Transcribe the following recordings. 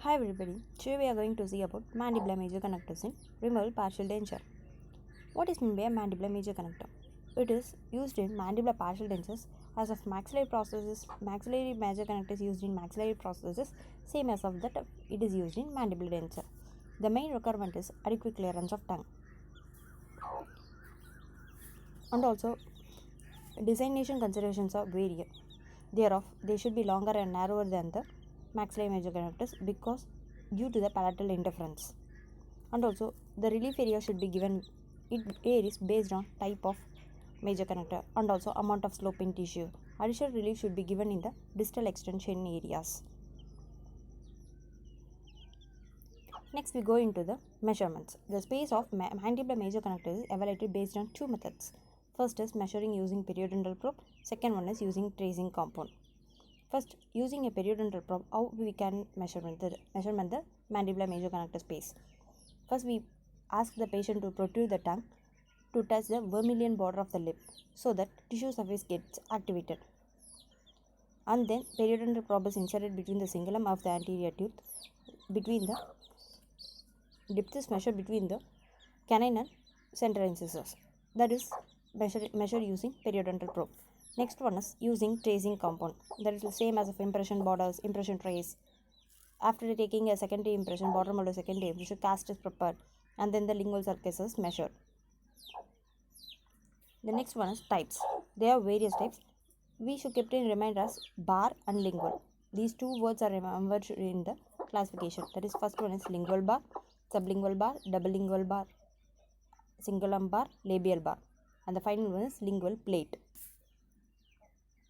Hi everybody, today we are going to see about mandibular major connectors in removal partial denture. What is meant by a mandibular major connector? It is used in mandibular partial dentures as of maxillary processes. Maxillary major connectors used in maxillary processes same as of that it is used in mandibular denture. The main requirement is adequate clearance of tongue, and also designation considerations are varied. Thereof, they should be longer and narrower than the maxillary major connectors because due to the palatal interference. And also the relief area should be given, it varies based on type of major connector and also amount of slope in tissue. Additional relief should be given in the distal extension areas. Next we go into the measurements. The space of mandibular major connector is evaluated based on two methods. First is measuring using periodontal probe, second one is using tracing compound. First, using a periodontal probe, how we can measurement the mandibular major connector space. First, we ask the patient to protrude the tongue to touch the vermilion border of the lip so that tissue surface gets activated. And then periodontal probe is inserted between the cingulum of the anterior tooth, between the depth is measured between the canine and central incisors. That is measured using periodontal probe. Next one is using tracing compound. That is the same as of impression borders, impression trace. After taking a secondary impression, border molar secondary impression, cast is prepared, and then the lingual surface is measured. The next one is types. There are various types. We should keep in remind as bar and lingual. These two words are remembered in the classification. That is, first one is lingual bar, sublingual bar, double lingual bar, cingulum bar, labial bar, and the final one is lingual plate.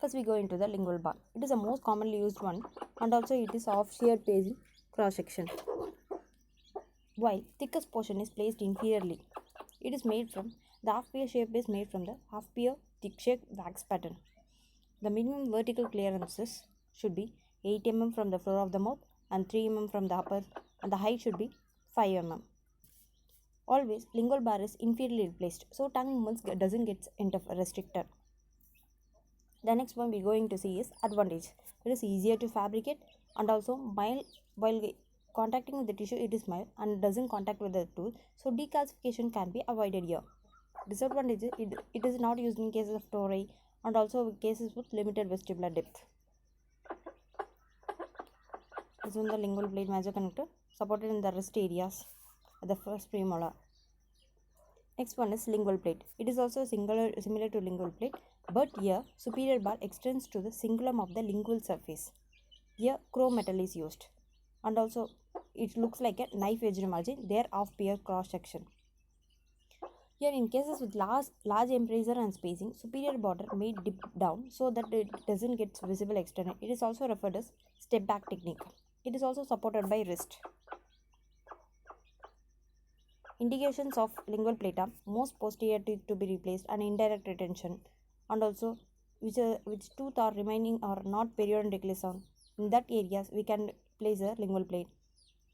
First we go into the lingual bar. It is the most commonly used one, and also it is of shear face in cross section, while thickest portion is placed inferiorly. It is made from the half pear shape is made from the half pear thick shape wax pattern. The minimum vertical clearances should be 8 mm from the floor of the mouth and 3 mm from the upper, and the height should be 5 mm. Always lingual bar is inferiorly placed, so tongue movements doesn't get restricted. The next one we're going to see is advantage. It is easier to fabricate and also mild while contacting with the tissue. It is mild and doesn't contact with the tooth, so decalcification can be avoided here. Disadvantage is it is not used in cases of tori and also cases with limited vestibular depth. This is the lingual plate major connector supported in the wrist areas at the first premolar. Next one is lingual plate. It is also similar to lingual plate, but here superior bar extends to the cingulum of the lingual surface. Here chrome metal is used, and also it looks like a knife edged margin there of pear cross section. Here in cases with large embrasure and spacing, superior border may dip down so that it doesn't get visible external. It is also referred as step back technique. It is also supported by wrist. Indications of lingual plate are most posterior teeth to be replaced and indirect retention, and also which tooth are remaining or not periodontically sound. In that areas we can place a lingual plate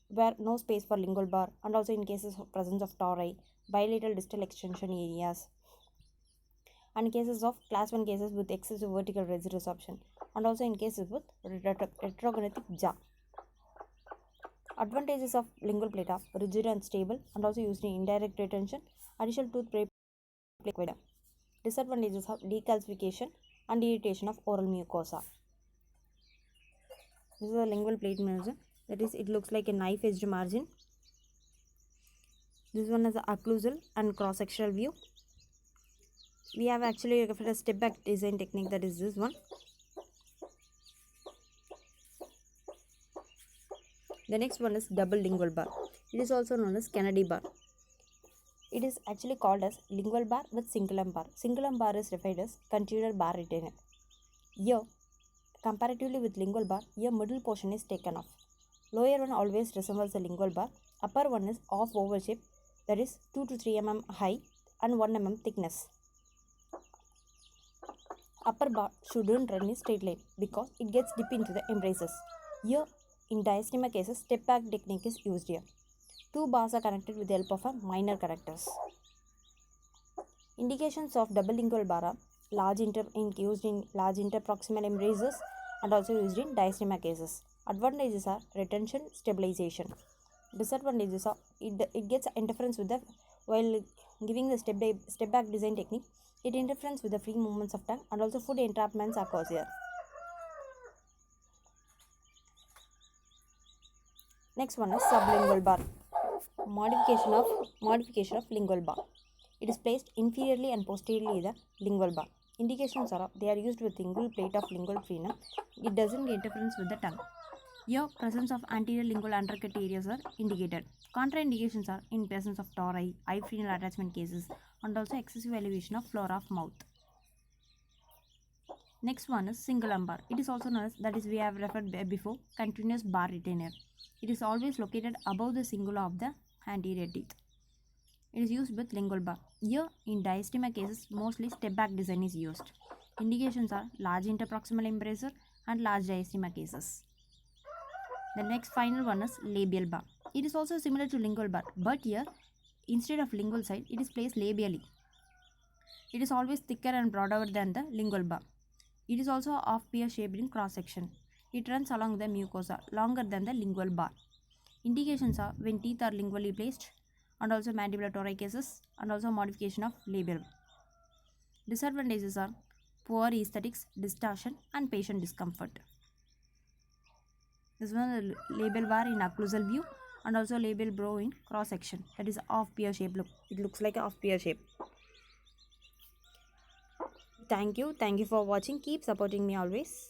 where no space for lingual bar, and also in cases of presence of tori, bilateral distal extension areas, and cases of class 1 cases with excessive vertical ridge resorption, and also in cases with retrognathic jaw. Advantages of lingual plate are rigid and stable and also used in indirect retention, additional tooth plate. Disadvantages of decalcification and irritation of oral mucosa. This is a lingual plate measure. That is, it looks like a knife edged margin. This one is the occlusal and cross sectional view. We have actually referred a step back design technique, that is this one. The next one is double lingual bar. It is also known as Kennedy bar. It is actually called as lingual bar with cingulum bar. Cingulum bar is referred as continual bar retainer. Here, comparatively with lingual bar, here middle portion is taken off. Lower one always resembles the lingual bar. Upper one is off oval shape, that is 2 to 3 mm high and 1 mm thickness. Upper bar shouldn't run in straight line because it gets deep into the embraces. Here, in diastema cases, step back technique is used here. Two bars are connected with the help of a minor connectors. Indications of double lingual bar are used in large interproximal embraces and also used in diastema cases. Advantages are retention, stabilization. Disadvantages are it gets interference with the while giving the step back design technique. It interferes with the free movements of tongue and also food entrapments occurs here. Next one is sublingual bar. Modification of lingual bar. It is placed inferiorly and posteriorly the lingual bar. Indications are they are used with lingual plate of lingual frenum. It doesn't get interference with the tongue. Here, presence of anterior lingual undercut areas are indicated. Contraindications are in presence of tori, eye frenal attachment cases, and also excessive elevation of floor of mouth. Next one is cingulum bar. It is also known as, that is we have referred before, continuous bar retainer. It is always located above the cingula of the anterior teeth. It is used with lingual bar. Here, in diastema cases, mostly step back design is used. Indications are large interproximal embrasure and large diastema cases. The next final one is labial bar. It is also similar to lingual bar, but here instead of lingual side, it is placed labially. It is always thicker and broader than the lingual bar. It is also off-pear shaped in cross section. It runs along the mucosa, longer than the lingual bar. Indications are when teeth are lingually placed, and also mandibular tori cases, and also modification of labial. Disadvantages are poor aesthetics, distortion, and patient discomfort. This one is labial bar in occlusal view and also labial brow in cross section. That is off-pear shape look. It looks like a off-pear shape. Thank you for watching. Keep supporting me always.